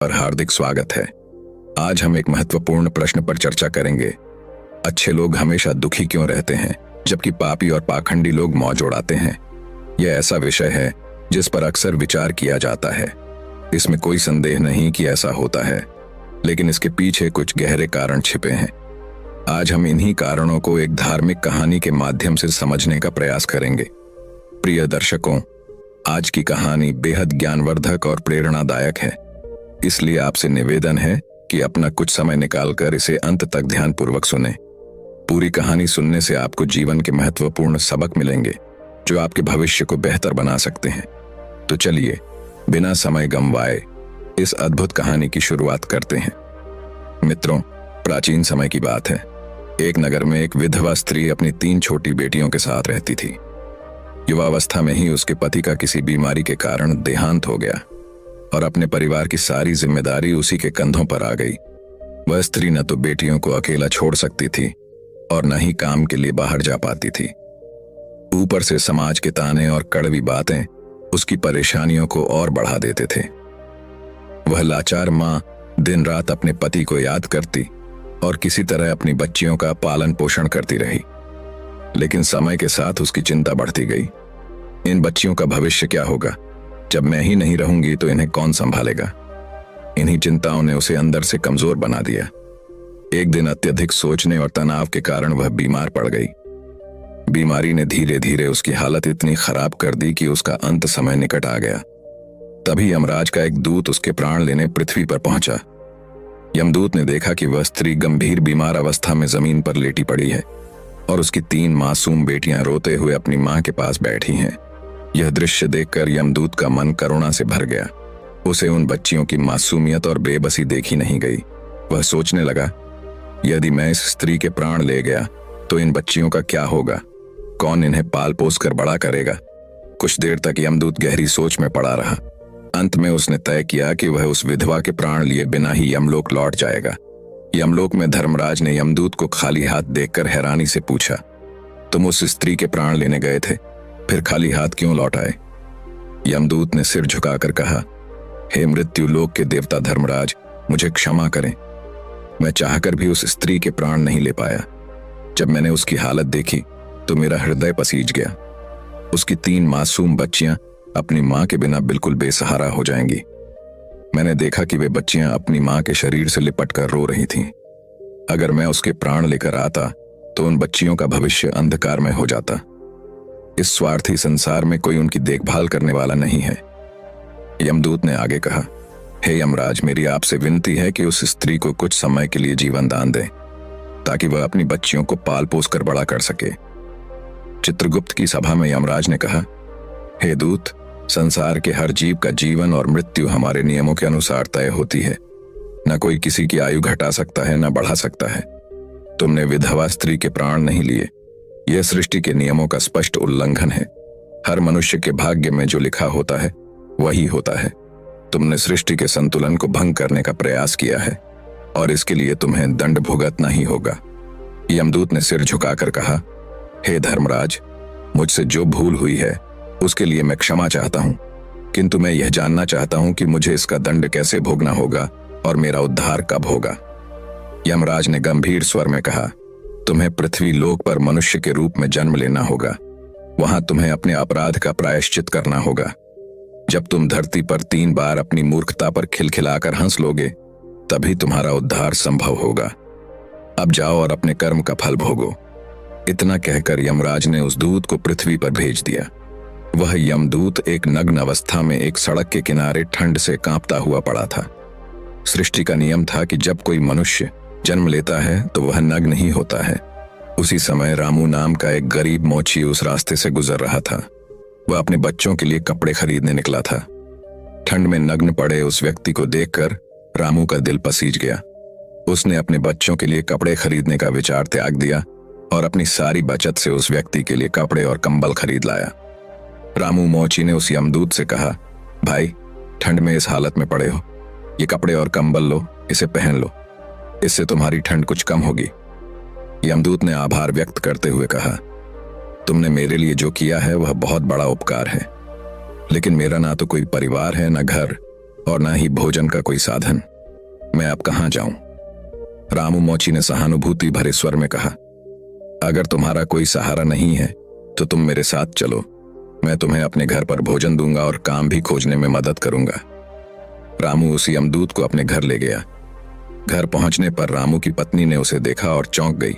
और हार्दिक स्वागत है। आज हम एक महत्वपूर्ण प्रश्न पर चर्चा करेंगे। अच्छे लोग हमेशा दुखी क्यों रहते हैं, जबकि पापी और पाखंडी लोग मौज उड़ाते हैं? यह ऐसा विषय है जिस पर अक्सर विचार किया जाता है। इसमें कोई संदेह नहीं कि ऐसा होता है, लेकिन इसके पीछे कुछ गहरे कारण छिपे हैं। आज हम इन्हीं कारणों को एक धार्मिक कहानी के माध्यम से समझने का प्रयास करेंगे। प्रिय दर्शकों, आज की कहानी बेहद ज्ञानवर्धक और प्रेरणादायक है, इसलिए आपसे निवेदन है कि अपना कुछ समय निकालकर इसे अंत तक ध्यानपूर्वक सुनें। पूरी कहानी सुनने से आपको जीवन के महत्वपूर्ण सबक मिलेंगे जो आपके भविष्य को बेहतर बना सकते हैं। तो चलिए, बिना समय गंवाए इस अद्भुत कहानी की शुरुआत करते हैं। मित्रों, प्राचीन समय की बात है। एक नगर में एक विधवा स्त्री अपनी 3 छोटी बेटियों के साथ रहती थी। युवावस्था में ही उसके पति का किसी बीमारी के कारण देहांत हो गया और अपने परिवार की सारी जिम्मेदारी उसी के कंधों पर आ गई। वह स्त्री न तो बेटियों को अकेला छोड़ सकती थी और न ही काम के लिए बाहर जा पाती थी। ऊपर से समाज के ताने और कड़वी बातें उसकी परेशानियों को और बढ़ा देते थे। वह लाचार मां दिन रात अपने पति को याद करती और किसी तरह अपनी बच्चियों का पालन पोषण करती रही। लेकिन समय के साथ उसकी चिंता बढ़ती गई। इन बच्चियों का भविष्य क्या होगा? जब मैं ही नहीं रहूंगी तो इन्हें कौन संभालेगा? इन्हीं चिंताओं ने उसे अंदर से कमजोर बना दिया। एक दिन अत्यधिक सोचने और तनाव के कारण वह बीमार पड़ गई। बीमारी ने धीरे धीरे उसकी हालत इतनी खराब कर दी कि उसका अंत समय निकट आ गया। तभी यमराज का एक दूत उसके प्राण लेने पृथ्वी पर पहुंचा। यमदूत ने देखा कि वह स्त्री गंभीर बीमार अवस्था में जमीन पर लेटी पड़ी है और उसकी 3 मासूम बेटियां रोते हुए अपनी मां के पास बैठी हैं। यह दृश्य देखकर यमदूत का मन करुणा से भर गया। उसे उन बच्चियों की मासूमियत और बेबसी देखी नहीं गई। वह सोचने लगा, यदि मैं इस स्त्री के प्राण ले गया तो इन बच्चियों का क्या होगा? कौन इन्हें पाल पोस कर बड़ा करेगा? कुछ देर तक यमदूत गहरी सोच में पड़ा रहा। अंत में उसने तय किया कि वह उस विधवा के प्राण लिए बिना ही यमलोक लौट जाएगा। यमलोक में धर्मराज ने यमदूत को खाली हाथ देखकर हैरानी से पूछा, तुम उस स्त्री के प्राण लेने गए थे, फिर खाली हाथ क्यों लौट आए? यमदूत ने सिर झुकाकर कहा, हे मृत्यु लोक के देवता धर्मराज, मुझे क्षमा करें। मैं चाहकर भी उस स्त्री के प्राण नहीं ले पाया। जब मैंने उसकी हालत देखी तो मेरा हृदय पसीज गया। उसकी 3 मासूम बच्चियां अपनी मां के बिना बिल्कुल बेसहारा हो जाएंगी। मैंने देखा कि वे बच्चियां अपनी मां के शरीर से लिपट कर रो रही थीं। अगर मैं उसके प्राण लेकर आता तो उन बच्चियों का भविष्य अंधकार में हो जाता। इस स्वार्थी संसार में कोई उनकी देखभाल करने वाला नहीं है। यमदूत ने आगे कहा, हे यमराज, मेरी आपसे विनती है कि उस स्त्री को कुछ समय के लिए जीवन दान दें, ताकि वह अपनी बच्चियों को पाल पोस कर बड़ा कर सके। चित्रगुप्त की सभा में यमराज ने कहा, हे दूत, संसार के हर जीव का जीवन और मृत्यु हमारे नियमों के अनुसार तय होती है। न कोई किसी की आयु घटा सकता है, न बढ़ा सकता है। तुमने विधवा स्त्री के प्राण नहीं लिए। यह सृष्टि के नियमों का स्पष्ट उल्लंघन है। हर मनुष्य के भाग्य में जो लिखा होता है वही होता है। तुमने सृष्टि के संतुलन को भंग करने का प्रयास किया है और इसके लिए तुम्हें दंड भुगतना ही होगा। यमदूत ने सिर झुकाकर कहा, हे धर्मराज, मुझसे जो भूल हुई है उसके लिए मैं क्षमा चाहता हूं, किंतु मैं यह जानना चाहता हूं कि मुझे इसका दंड कैसे भोगना होगा और मेरा उद्धार कब होगा। यमराज ने गंभीर स्वर में कहा, तुम्हें पृथ्वी लोक पर मनुष्य के रूप में जन्म लेना होगा। वहां तुम्हें अपने अपराध का प्रायश्चित करना होगा। जब तुम धरती पर 3 बार अपनी मूर्खता पर खिलखिलाकर हंस लोगे, तभी तुम्हारा उद्धार संभव होगा। अब जाओ और अपने कर्म का फल भोगो। इतना कहकर यमराज ने उस दूत को पृथ्वी पर भेज दिया। वह यमदूत एक नग्न अवस्था में एक सड़क के किनारे ठंड से कांपता हुआ पड़ा था। सृष्टि का नियम था कि जब कोई मनुष्य जन्म लेता है तो वह नग्न ही होता है। उसी समय रामू नाम का एक गरीब मोची उस रास्ते से गुजर रहा था। वह अपने बच्चों के लिए कपड़े खरीदने निकला था। ठंड में नग्न पड़े उस व्यक्ति को देखकर रामू का दिल पसीज गया। उसने अपने बच्चों के लिए कपड़े खरीदने का विचार त्याग दिया और अपनी सारी बचत से उस व्यक्ति के लिए कपड़े और कंबल खरीद लाया। रामू मोची ने उस यमदूत से कहा, भाई, ठंड में इस हालत में पड़े हो, ये कपड़े और कंबल लो, इसे पहन लो, इससे तुम्हारी ठंड कुछ कम होगी। यमदूत ने आभार व्यक्त करते हुए कहा, तुमने मेरे लिए जो किया है वह बहुत बड़ा उपकार है, लेकिन मेरा ना तो कोई परिवार है, न घर, और ना ही भोजन का कोई साधन। मैं अब कहाँ जाऊं? रामू मोची ने सहानुभूति भरे स्वर में कहा, अगर तुम्हारा कोई सहारा नहीं है तो तुम मेरे साथ चलो। मैं तुम्हें अपने घर पर भोजन दूंगा और काम भी खोजने में मदद करूंगा। रामू उस यमदूत को अपने घर ले गया। घर पहुंचने पर रामू की पत्नी ने उसे देखा और चौंक गई।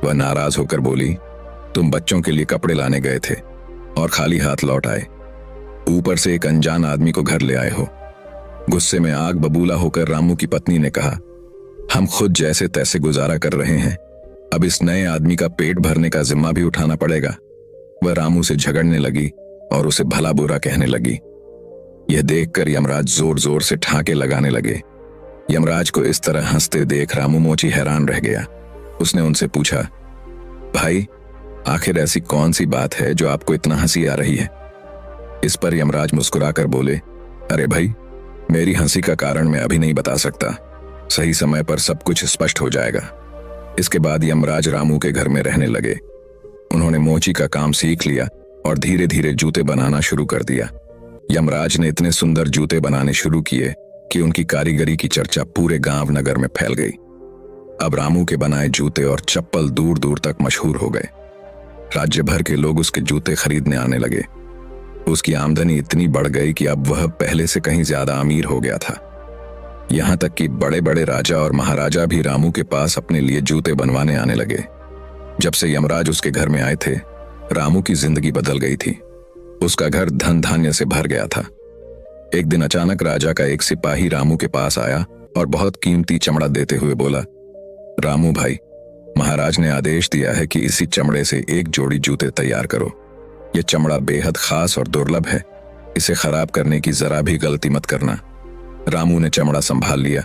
वह नाराज होकर बोली, तुम बच्चों के लिए कपड़े लाने गए थे और खाली हाथ लौट आए। ऊपर से एक अनजान आदमी को घर ले आए हो। गुस्से में आग बबूला होकर रामू की पत्नी ने कहा, हम खुद जैसे तैसे गुजारा कर रहे हैं, अब इस नए आदमी का पेट भरने का जिम्मा भी उठाना पड़ेगा। वह रामू से झगड़ने लगी और उसे भला बुरा कहने लगी। यह देखकर यमराज जोर जोर से ठाके लगाने लगे। यमराज को इस तरह हंसते देख रामू मोची हैरान रह गया। उसने उनसे पूछा, भाई, आखिर ऐसी कौन सी बात है जो आपको इतना हंसी आ रही है? इस पर यमराज मुस्कुराकर बोले, अरे भाई, मेरी हंसी का कारण मैं अभी नहीं बता सकता, सही समय पर सब कुछ स्पष्ट हो जाएगा। इसके बाद यमराज रामू के घर में रहने लगे। उन्होंने मोची का काम सीख लिया और धीरे धीरे जूते बनाना शुरू कर दिया। यमराज ने इतने सुंदर जूते बनाने शुरू किए कि उनकी कारीगरी की चर्चा पूरे गांव नगर में फैल गई। अब रामू के बनाए जूते और चप्पल दूर दूर तक मशहूर हो गए। राज्य भर के लोग उसके जूते खरीदने आने लगे। उसकी आमदनी इतनी बढ़ गई कि अब वह पहले से कहीं ज्यादा अमीर हो गया था। यहां तक कि बड़े बड़े राजा और महाराजा भी रामू के पास अपने लिए जूते बनवाने आने लगे। जब से यमराज उसके घर में आए थे, रामू की जिंदगी बदल गई थी। उसका घर धन धान्य से भर गया था। एक दिन अचानक राजा का एक सिपाही रामू के पास आया और बहुत कीमती चमड़ा देते हुए बोला, रामू भाई, महाराज ने आदेश दिया है कि इसी चमड़े से एक जोड़ी जूते तैयार करो। यह चमड़ा बेहद खास और दुर्लभ है, इसे खराब करने की जरा भी गलती मत करना। रामू ने चमड़ा संभाल लिया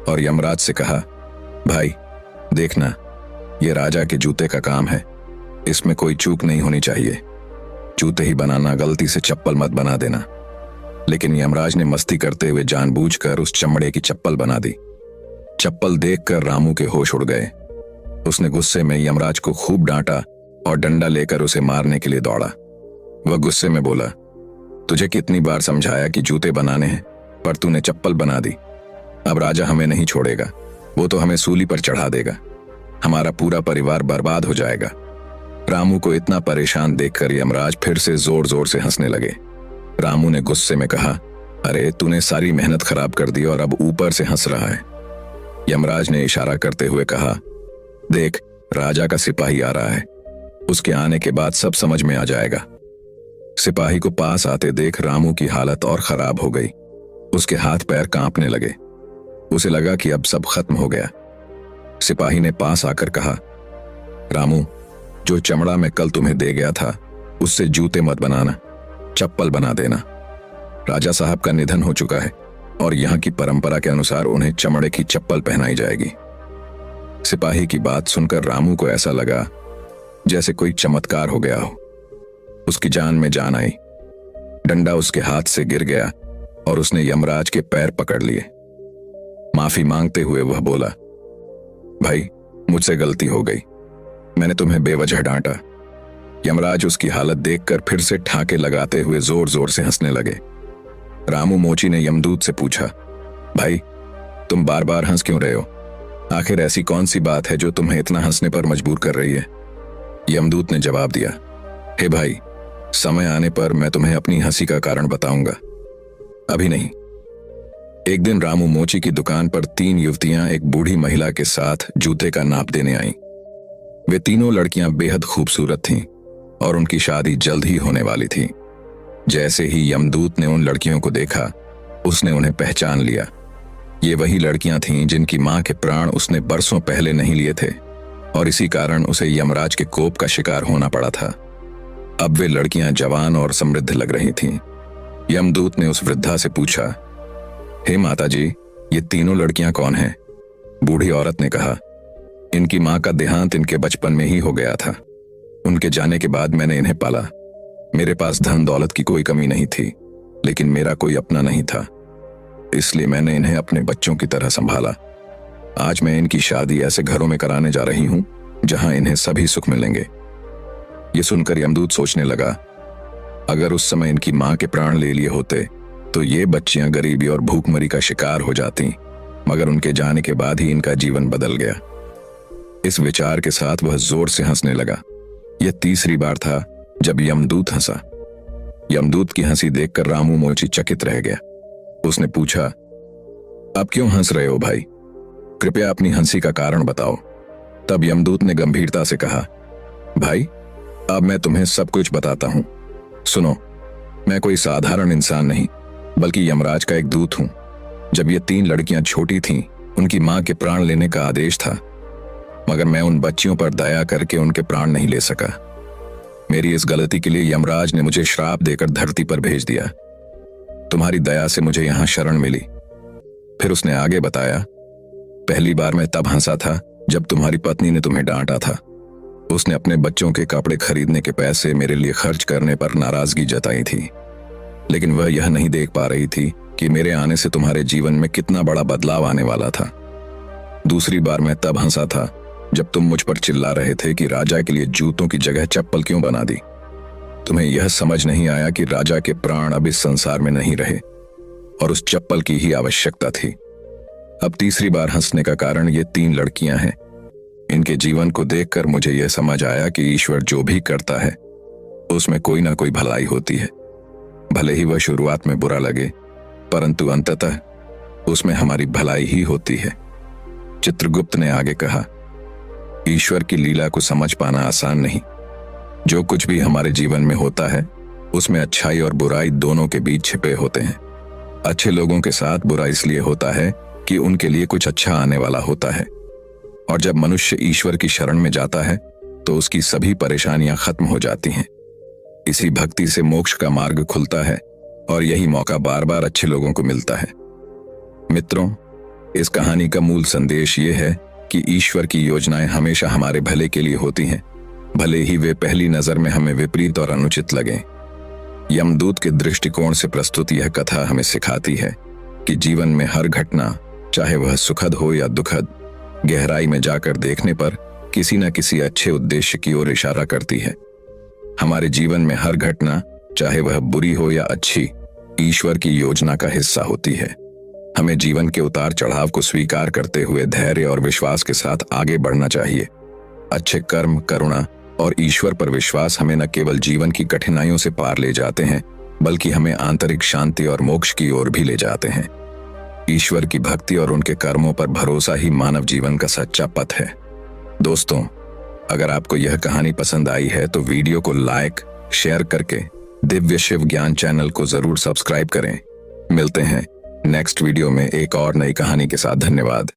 और यमराज से कहा, भाई देखना, यह राजा के जूते का काम है, इसमें कोई चूक नहीं होनी चाहिए। जूते ही बनाना, गलती से चप्पल मत बना देना। लेकिन यमराज ने मस्ती करते हुए जानबूझकर उस चमड़े की चप्पल बना दी। चप्पल देखकर रामू के होश उड़ गए। उसने गुस्से में यमराज को खूब डांटा और डंडा लेकर उसे मारने के लिए दौड़ा। वह गुस्से में बोला, तुझे कितनी बार समझाया कि जूते बनाने हैं, पर तूने चप्पल बना दी। अब राजा हमें नहीं छोड़ेगा, वो तो हमें सूली पर चढ़ा देगा। हमारा पूरा परिवार बर्बाद हो जाएगा। रामू को इतना परेशान देखकर यमराज फिर से जोर जोर से हंसने लगे। रामू ने गुस्से में कहा, अरे तूने सारी मेहनत खराब कर दी और अब ऊपर से हंस रहा है। यमराज ने इशारा करते हुए कहा, देख, राजा का सिपाही आ रहा है, उसके आने के बाद सब समझ में आ जाएगा। सिपाही को पास आते देख रामू की हालत और खराब हो गई। उसके हाथ पैर कांपने लगे। उसे लगा कि अब सब खत्म हो गया। सिपाही ने पास आकर कहा, रामू, जो चमड़ा मैं कल तुम्हें दे गया था, उससे जूते मत बनाना, चप्पल बना देना। राजा साहब का निधन हो चुका है और यहाँ की परंपरा के अनुसार उन्हें चमड़े की चप्पल पहनाई जाएगी। सिपाही की बात सुनकर रामू को ऐसा लगा जैसे कोई चमत्कार हो गया हो। उसकी जान में जान आई। डंडा उसके हाथ से गिर गया और उसने यमराज के पैर पकड़ लिए। माफी मांगते हुए वह बोला, भाई, मुझसे गलती हो गई, मैंने तुम्हें बेवजह डांटा। यमराज उसकी हालत देखकर फिर से ठाके लगाते हुए जोर जोर से हंसने लगे। रामू मोची ने यमदूत से पूछा, भाई, तुम बार बार हंस क्यों रहे हो? आखिर ऐसी कौन सी बात है जो तुम्हें इतना हंसने पर मजबूर कर रही है? यमदूत ने जवाब दिया, हे भाई, समय आने पर मैं तुम्हें अपनी हंसी का कारण बताऊंगा, अभी नहीं। एक दिन रामू मोची की दुकान पर 3 युवतियां एक बूढ़ी महिला के साथ जूते का नाप देने आईं। वे तीनों लड़कियां बेहद खूबसूरत थीं और उनकी शादी जल्द ही होने वाली थी। जैसे ही यमदूत ने उन लड़कियों को देखा, उसने उन्हें पहचान लिया। ये वही लड़कियां थीं जिनकी मां के प्राण उसने बरसों पहले नहीं लिए थे और इसी कारण उसे यमराज के कोप का शिकार होना पड़ा था। अब वे लड़कियां जवान और समृद्ध लग रही थीं। यमदूत ने उस वृद्धा से पूछा, हे माता जी, ये तीनों लड़कियां कौन हैं? बूढ़ी औरत ने कहा, इनकी मां का देहांत इनके बचपन में ही हो गया था। उनके जाने के बाद मैंने इन्हें पाला। मेरे पास धन दौलत की कोई कमी नहीं थी, लेकिन मेरा कोई अपना नहीं था, इसलिए मैंने इन्हें अपने बच्चों की तरह संभाला। आज मैं इनकी शादी ऐसे घरों में कराने जा रही हूं जहां इन्हें सभी सुख मिलेंगे। ये सुनकर यमदूत सोचने लगा, अगर उस समय इनकी मां के प्राण ले लिए होते तो ये बच्चियां गरीबी और भूखमरी का शिकार हो जाती, मगर उनके जाने के बाद ही इनका जीवन बदल गया। इस विचार के साथ वह जोर से हंसने लगा। यह तीसरी बार था जब यमदूत हंसा। यमदूत की हंसी देखकर रामू मोची चकित रह गया। उसने पूछा, आप क्यों हंस रहे हो भाई? कृपया अपनी हंसी का कारण बताओ। तब यमदूत ने गंभीरता से कहा, भाई, अब मैं तुम्हें सब कुछ बताता हूं। सुनो, मैं कोई साधारण इंसान नहीं, बल्कि यमराज का एक दूत हूं। जब ये 3 लड़कियां छोटी थीं, उनकी मां के प्राण लेने का आदेश था, मगर मैं उन बच्चियों पर दया करके उनके प्राण नहीं ले सका। मेरी इस गलती के लिए यमराज ने मुझे श्राप देकर धरती पर भेज दिया। तुम्हारी दया से मुझे यहां शरण मिली। फिर उसने आगे बताया, पहली बार मैं तब हंसा था जब तुम्हारी पत्नी ने तुम्हें डांटा था। उसने अपने बच्चों के कपड़े खरीदने के पैसे मेरे लिए खर्च करने पर नाराजगी जताई थी, लेकिन वह यह नहीं देख पा रही थी कि मेरे आने से तुम्हारे जीवन में कितना बड़ा बदलाव आने वाला था। दूसरी बार मैं तब हंसा था जब तुम मुझ पर चिल्ला रहे थे कि राजा के लिए जूतों की जगह चप्पल क्यों बना दी। तुम्हें यह समझ नहीं आया कि राजा के प्राण अब इस संसार में नहीं रहे और उस चप्पल की ही आवश्यकता थी। अब तीसरी बार हंसने का कारण ये 3 लड़कियां हैं। इनके जीवन को देखकर मुझे यह समझ आया कि ईश्वर जो भी करता है उसमें कोई ना कोई भलाई होती है। भले ही वह शुरुआत में बुरा लगे, परंतु अंततः उसमें हमारी भलाई ही होती है। चित्रगुप्त ने आगे कहा, ईश्वर की लीला को समझ पाना आसान नहीं। जो कुछ भी हमारे जीवन में होता है उसमें अच्छाई और बुराई दोनों के बीच छिपे होते हैं। अच्छे लोगों के साथ बुरा इसलिए होता है कि उनके लिए कुछ अच्छा आने वाला होता है, और जब मनुष्य ईश्वर की शरण में जाता है तो उसकी सभी परेशानियां खत्म हो जाती हैं। इसी भक्ति से मोक्ष का मार्ग खुलता है और यही मौका बार बार अच्छे लोगों को मिलता है। मित्रों, इस कहानी का मूल संदेश ये है कि ईश्वर की योजनाएं हमेशा हमारे भले के लिए होती हैं, भले ही वे पहली नजर में हमें विपरीत और अनुचित लगें। यमदूत के दृष्टिकोण से प्रस्तुत यह कथा हमें सिखाती है कि जीवन में हर घटना, चाहे वह सुखद हो या दुखद, गहराई में जाकर देखने पर किसी न किसी अच्छे उद्देश्य की ओर इशारा करती है। हमारे जीवन में हर घटना, चाहे वह बुरी हो या अच्छी, ईश्वर की योजना का हिस्सा होती है। हमें जीवन के उतार चढ़ाव को स्वीकार करते हुए धैर्य और विश्वास के साथ आगे बढ़ना चाहिए। अच्छे कर्म, करुणा और ईश्वर पर विश्वास हमें न केवल जीवन की कठिनाइयों से पार ले जाते हैं, बल्कि हमें आंतरिक शांति और मोक्ष की ओर भी ले जाते हैं। ईश्वर की भक्ति और उनके कर्मों पर भरोसा ही मानव जीवन का सच्चा पथ है। दोस्तों, अगर आपको यह कहानी पसंद आई है तो वीडियो को लाइक, शेयर करके दिव्य शिव ज्ञान चैनल को जरूर सब्सक्राइब करें। मिलते हैं नेक्स्ट वीडियो में एक और नई कहानी के साथ। धन्यवाद।